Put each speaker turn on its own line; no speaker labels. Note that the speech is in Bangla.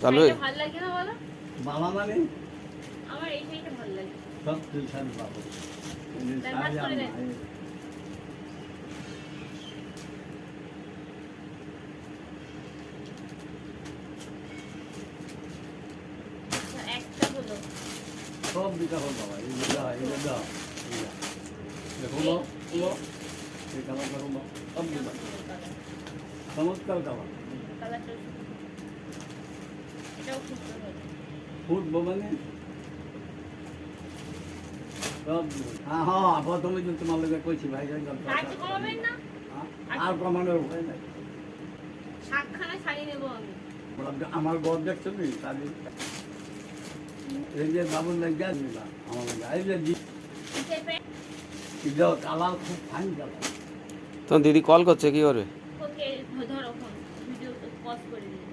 চালু
ভালো লাগে না বলো?
মামা মানে
আমার এই শাড়িটা ভালো লাগে।
সব তুই শাড়ি পাবো। শাড়ি আর না,
একটা হলো
সব দিতে হবে বাবা। এই দাও, এই দাও, এই দাও। দেখো লো, লো। এই কালার করো লো, সব দিবা। চমৎকার কালার।
কালারটা এটাও খুব সুন্দর।
ফুটবো মানে সব দিব। হ্যাঁ হ্যাঁ, প্রথমে কিন্তু তোমার লোকে কইছি ভাই যাই গল্প।
আর তো কমাবেন না?
আর কমানোর উপায় নাই।
শাকখানা শাড়ি নেবো আমি।
আমার ঘর দেখছো নি শাড়ি এই যে বাবুর লেগে নিলাম আমার লেগে এই যে কালার খুব ফাইন কালার।
তো দিদি কল করছে কি করবে?
ওকে ধরো ফোন ভিডিও পজ করে দিই।